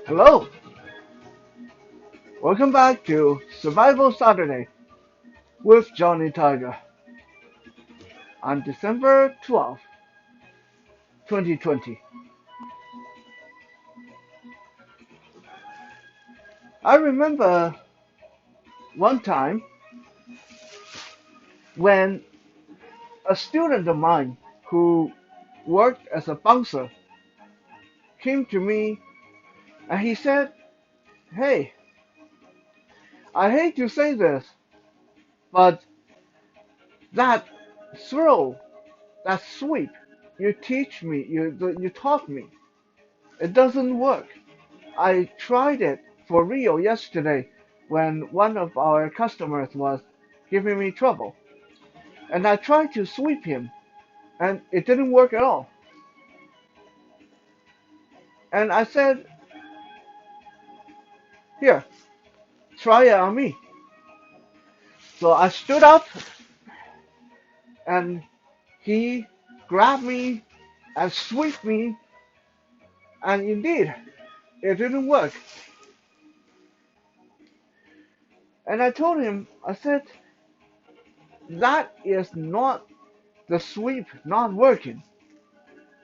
Hello, welcome back to Survival Saturday with Johnny Tiger on December 12th, 2020. I remember one time when a student of mine who worked as a bouncer came to me and he said, "Hey, I hate to say this, but that throw, that sweep you taught me, it doesn't work. I tried it for real yesterday when one of our customers was giving me trouble. And I tried to sweep him, and it didn't work at all. And I said, here, try it on me. So I stood up, and he grabbed me and swept me, and indeed, it didn't work. And I told him, I said, that is not the sweep not working.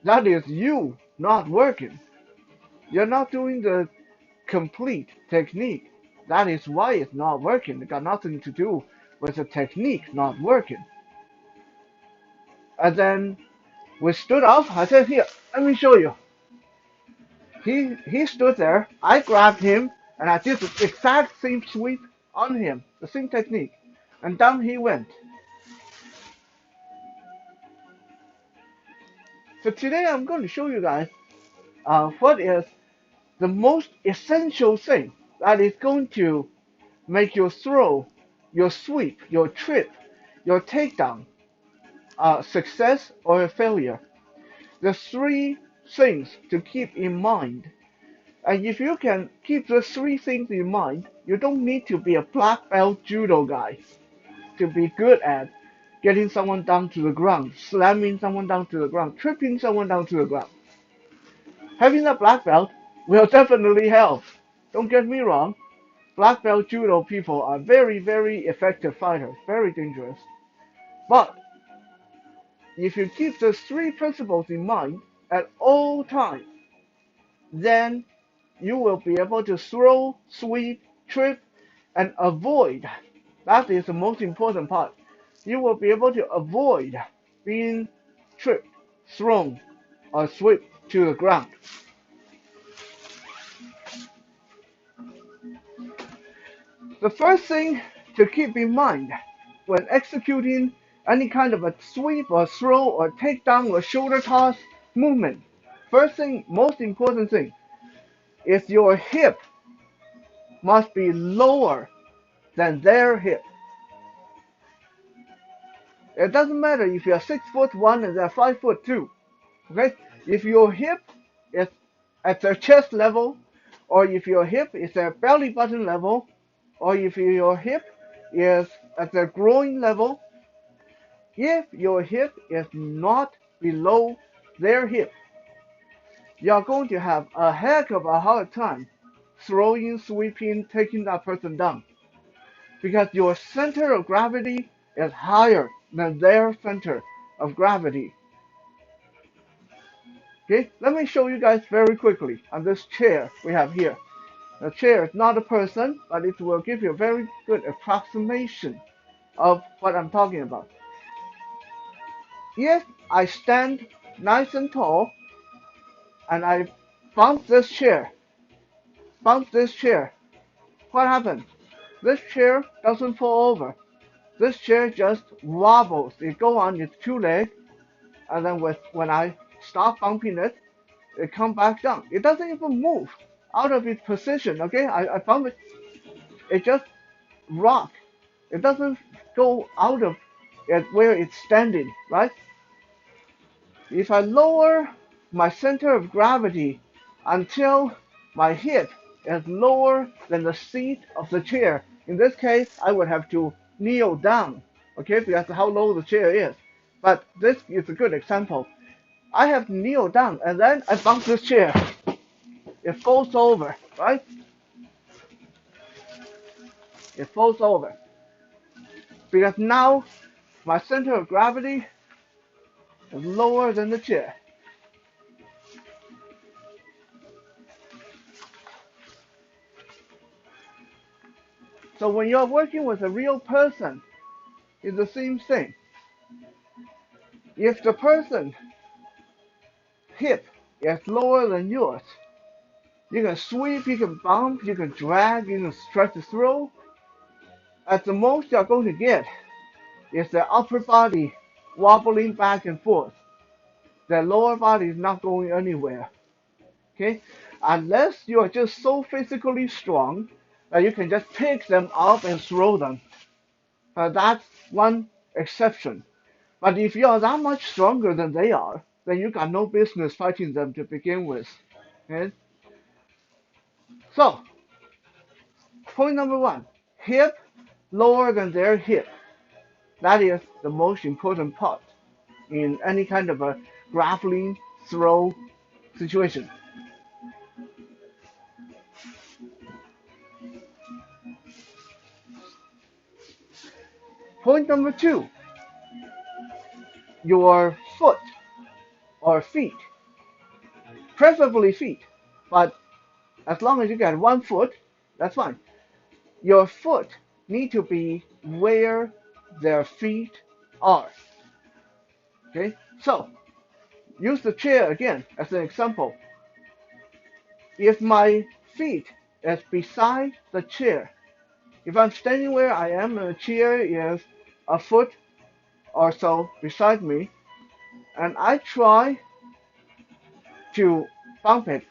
That is you not working. You're not doing the complete technique. That is why it's not working. It got nothing to do with the technique not working. And then we stood up. I said, here, let me show you. He stood there. I grabbed him and I did the exact same sweep on him, the same technique. And down he went. So today I'm going to show you guys what is the most essential thing that is going to make your throw, your sweep, your trip, your takedown success or a failure. The three things to keep in mind. And if you can keep the three things in mind, you don't need to be a black belt judo guy to be good at getting someone down to the ground, slamming someone down to the ground, tripping someone down to the ground. Having a black belt will definitely help. Don't get me wrong. Black belt judo people are very, very effective fighters, very dangerous. But if you keep the three principles in mind at all times, then you will be able to throw, sweep, trip, and avoid. That is the most important part. You will be able to avoid being tripped, thrown, or swept to the ground. The first thing to keep in mind when executing any kind of a sweep or throw or takedown or shoulder toss movement, first thing, most important thing, is your hip must be lower than their hip. It doesn't matter if you're 6'1" and they're 5'2". Okay? If your hip is at their chest level, or if your hip is at belly button level, or if your hip is at the groin level, if your hip is not below their hip, you're going to have a heck of a hard time throwing, sweeping, taking that person down. Because your center of gravity is higher than their center of gravity. Okay, let me show you guys very quickly on this chair we have here. The chair is not a person, but it will give you a very good approximation of what I'm talking about. If I stand nice and tall and I bounce this chair, what happens? This chair doesn't fall over. This chair just wobbles. It goes on its two legs, and then when I stop bumping it, it comes back down. It doesn't even move out of its position. Okay, I bump it. It just rock. It doesn't go out of it where it's standing, right? If I lower my center of gravity until my hip is lower than the seat of the chair, in this case, I would have to kneel down, okay, because how low the chair is. But this is a good example. I have to kneel down and then I bump this chair. It falls over, right? It falls over. Because now my center of gravity is lower than the chair. So when you're working with a real person, it's the same thing. If the person hip is lower than yours, you can sweep, you can bump, you can drag, you can try to throw. At the most you're going to get is the upper body wobbling back and forth. The lower body is not going anywhere. Okay? Unless you are just so physically strong that you can just pick them up and throw them. That's one exception. But if you are that much stronger than they are, then you got no business fighting them to begin with. Okay? So, point number one, hip lower than their hip. That is the most important part in any kind of a grappling throw situation. Point number two, your foot or feet, preferably feet, but as long as you get one foot, that's fine. Your foot need to be where their feet are. Okay, so use the chair again as an example. If my feet is beside the chair, if I'm standing where I am and the chair is a foot or so beside me, and I try to bump it,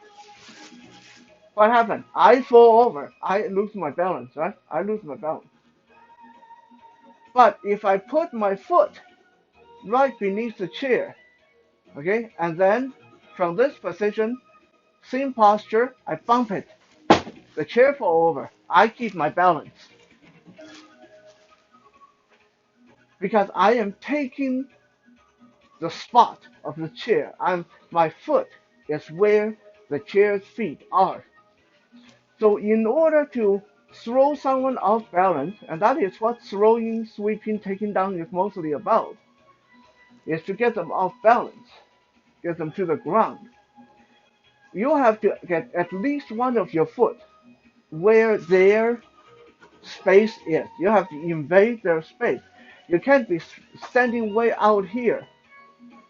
what happens? I fall over. I lose my balance, right? I lose my balance. But if I put my foot right beneath the chair, okay, and then from this position, same posture, I bump it. The chair fall over. I keep my balance because I am taking the spot of the chair. My foot is where the chair's feet are. So in order to throw someone off balance, and that is what throwing, sweeping, taking down is mostly about, is to get them off balance, get them to the ground. You have to get at least one of your foot where their space is. You have to invade their space. You can't be standing way out here,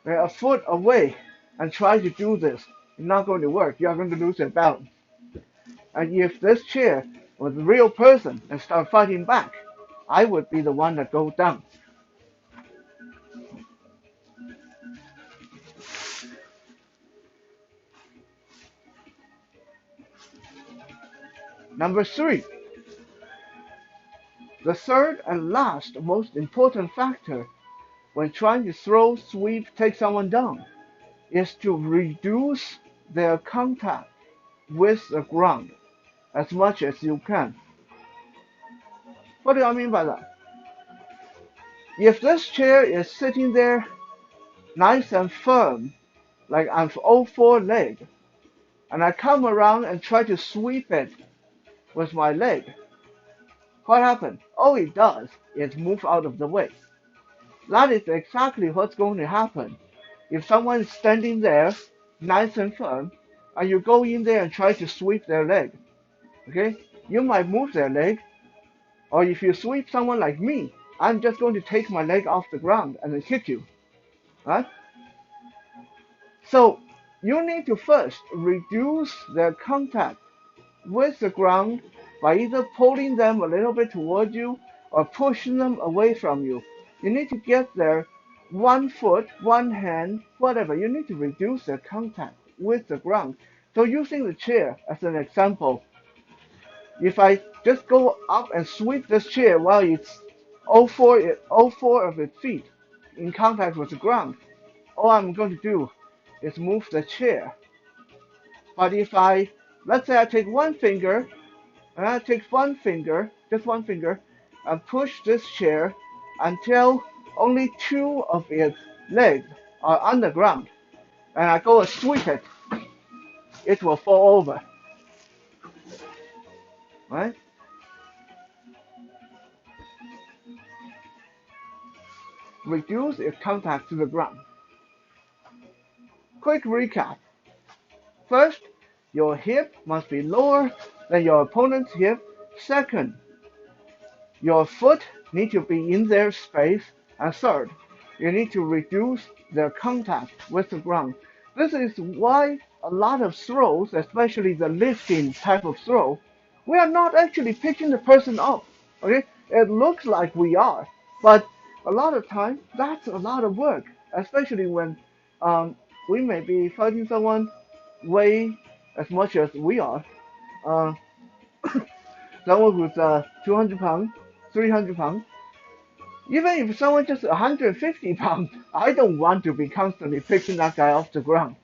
a foot away, and try to do this. It's not going to work. You're going to lose your balance. And if this chair was a real person and start fighting back, I would be the one that goes down. Number three, the third and last most important factor when trying to throw, sweep, take someone down is to reduce their contact with the ground as much as you can. What do I mean by that? If this chair is sitting there nice and firm, like on all four legs, and I come around and try to sweep it with my leg, what happens? All it does is move out of the way. That is exactly what's going to happen if someone is standing there nice and firm and you go in there and try to sweep their leg. Okay? You might move their leg, or if you sweep someone like me, I'm just going to take my leg off the ground and then kick you. Right? So you need to first reduce their contact with the ground by either pulling them a little bit toward you or pushing them away from you. You need to get their one foot, one hand, whatever. You need to reduce their contact with the ground. So using the chair as an example, if I just go up and sweep this chair while it's all four of its feet in contact with the ground, all I'm going to do is move the chair. But if let's say I take one finger, and I take one finger, just one finger, and push this chair until only two of its legs are on the ground. and I go and sweep it, it will fall over, right? Reduce its contact to the ground. Quick recap. First, your hip must be lower than your opponent's hip. Second, your foot needs to be in their space. And third, you need to reduce their contact with the ground. This is why a lot of throws, especially the lifting type of throw, we are not actually picking the person up. Okay? It looks like we are, but a lot of time that's a lot of work, especially when um, we may be fighting someone weigh as much as we are. Uh, Someone who's 200 pounds, 300 pounds, even if someone just 150 pounds, I don't want to be constantly picking that guy off the ground,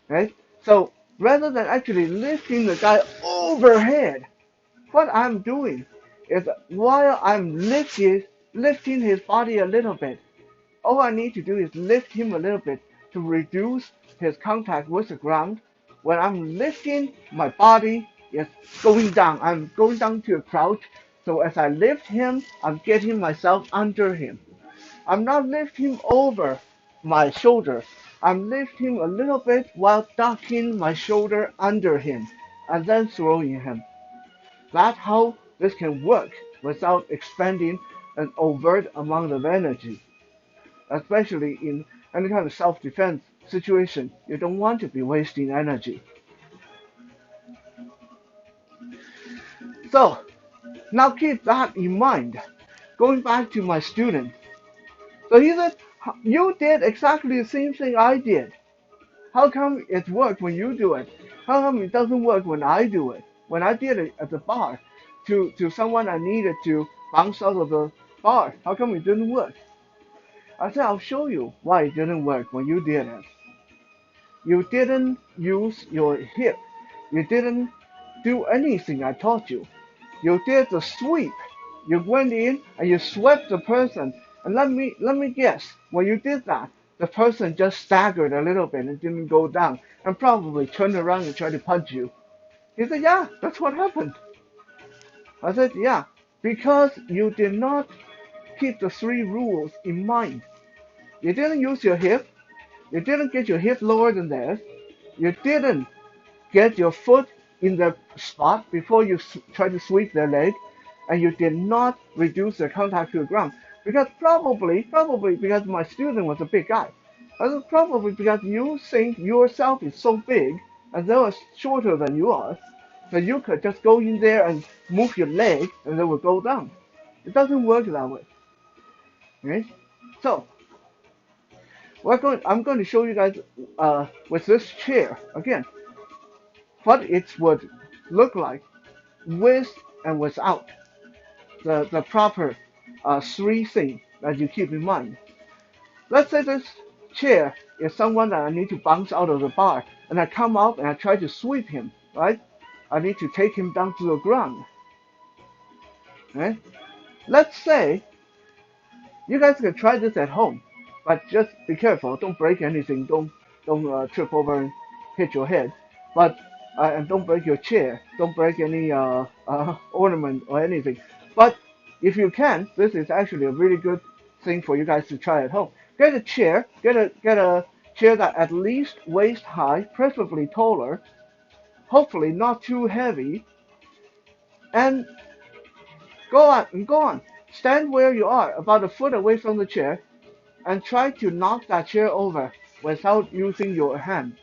right? So rather than actually lifting the guy overhead, what I'm doing is while I'm lifting his body a little bit, all I need to do is lift him a little bit to reduce his contact with the ground. When I'm lifting, my body is going down. I'm going down to a crouch. So as I lift him, I'm getting myself under him. I'm not lifting over my shoulder. I'm lifting a little bit while ducking my shoulder under him and then throwing him. That's how this can work without expending an overt amount of energy, especially in any kind of self-defense situation. You don't want to be wasting energy. So now keep that in mind. Going back to my student. So he said, you did exactly the same thing I did. How come it worked when you do it? How come it doesn't work when I do it? When I did it at the bar to someone I needed to bounce out of the bar. How come it didn't work? I said, I'll show you why it didn't work when you did it. You didn't use your hip. You didn't do anything I taught you. You did the sweep. You went in and you swept the person. And let me guess, when you did that, the person just staggered a little bit and didn't go down and probably turned around and tried to punch you. He said, yeah, that's what happened. I said, yeah, because you did not keep the three rules in mind. You didn't use your hip. You didn't get your hip lower than theirs. You didn't get your foot in the spot before you try to sweep their leg, and you did not reduce the contact to the ground. Because probably because my student was a big guy. And probably because you think yourself is so big, and they are shorter than you are, that you could just go in there and move your leg, and they will go down. It doesn't work that way. Right? So I'm going to show you guys with this chair again what it would look like with and without the proper three things that you keep in mind. Let's say this chair is someone that I need to bounce out of the bar, and I come up and I try to sweep him, right? I need to take him down to the ground, right? Let's say you guys can try this at home, but just be careful. Don't break anything. Don't trip over and hit your head. But and don't break your chair. Don't break any ornament or anything. But if you can, this is actually a really good thing for you guys to try at home. Get a chair. Get a chair that at least waist high, preferably taller. Hopefully not too heavy. And go on. Stand where you are, about a foot away from the chair, and try to knock that chair over without using your hand.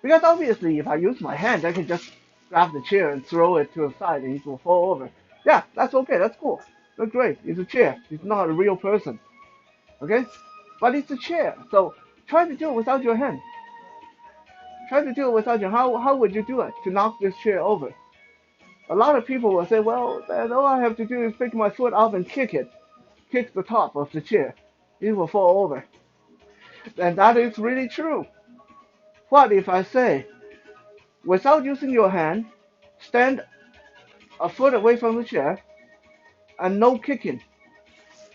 Because obviously, if I use my hand, I can just grab the chair and throw it to the side and it will fall over. Yeah, that's okay. That's cool. That's great. It's a chair. It's not a real person. Okay? But it's a chair. So try to do it without your hand. Try to do it without your hand. How would you do it to knock this chair over? A lot of people will say, well, then all I have to do is pick my foot up and kick it. Kick the top of the chair. It will fall over. And that is really true. What if I say, without using your hand, stand a foot away from the chair and no kicking?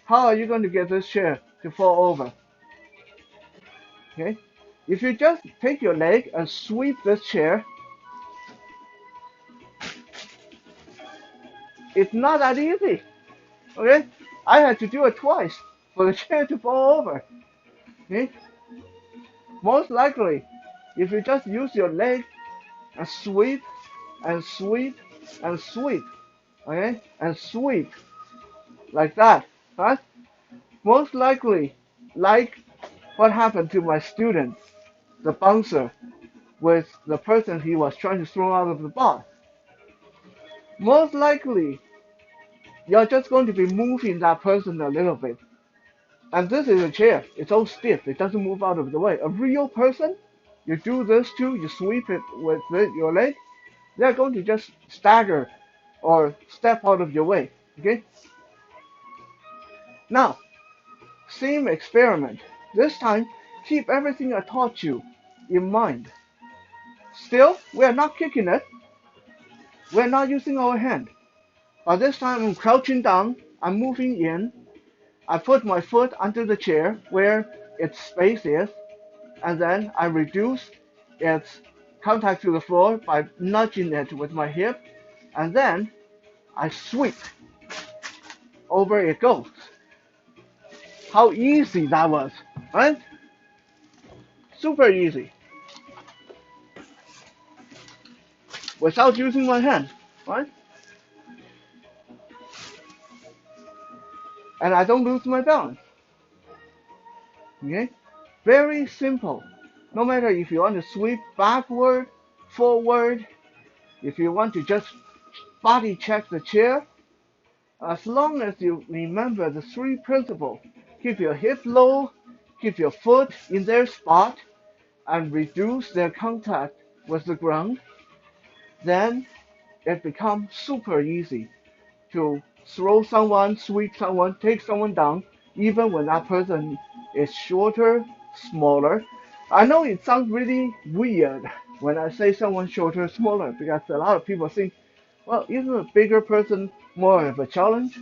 How are you going to get this chair to fall over? Okay? If you just take your leg and sweep this chair, it's not that easy. Okay? I had to do it twice for the chair to fall over. Okay? Most likely, if you just use your leg and sweep and sweep and sweep, okay, and sweep like that, right? Most likely, like what happened to my student, the bouncer, with the person he was trying to throw out of the bar. Most likely, you're just going to be moving that person a little bit. And this is a chair. It's all stiff. It doesn't move out of the way. A real person, you do this too, you sweep it with your leg, they're going to just stagger or step out of your way. Okay? Now, same experiment. This time, keep everything I taught you in mind. Still, we're not kicking it. We're not using our hand. But this time, I'm crouching down. I'm moving in. I put my foot under the chair where its space is, and then I reduce its contact to the floor by nudging it with my hip, and then I sweep. Over it goes. How easy that was, right? Super easy. Without using my hand, right? And I don't lose my balance. Okay? Very simple. No matter if you want to sweep backward, forward, if you want to just body check the chair, as long as you remember the three principles, keep your hip low, keep your foot in their spot, and reduce their contact with the ground, then it becomes super easy to throw someone, sweep someone, take someone down, even when that person is shorter, smaller. I know it sounds really weird when I say someone shorter, smaller, because a lot of people think, well, isn't a bigger person more of a challenge?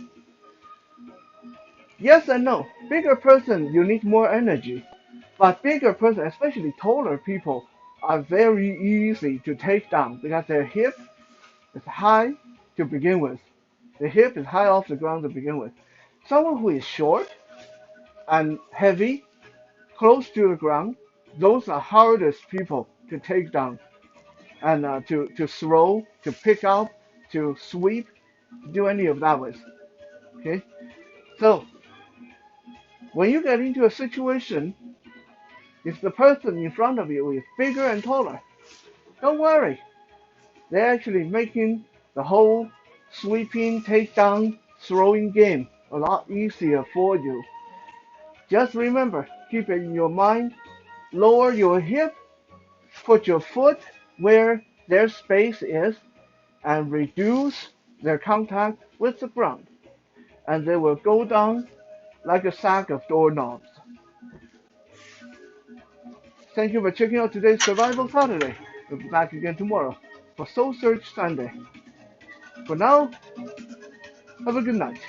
Yes and no. Bigger person, you need more energy. But bigger person, especially taller people, are very easy to take down because their hip is high to begin with. The hip is high off the ground to begin with. Someone who is short and heavy, close to the ground, those are hardest people to take down and to throw, to pick up, to sweep, do any of that with. Okay? So, when you get into a situation, if the person in front of you is bigger and taller, don't worry. They're actually making the whole sweeping, takedown, throwing game a lot easier for you. Just remember, keep it in your mind, lower your hip, put your foot where their space is, and reduce their contact with the ground. And they will go down like a sack of doorknobs. Thank you for checking out today's Survival Saturday. We'll be back again tomorrow for Soul Search Sunday. For now, have a good night.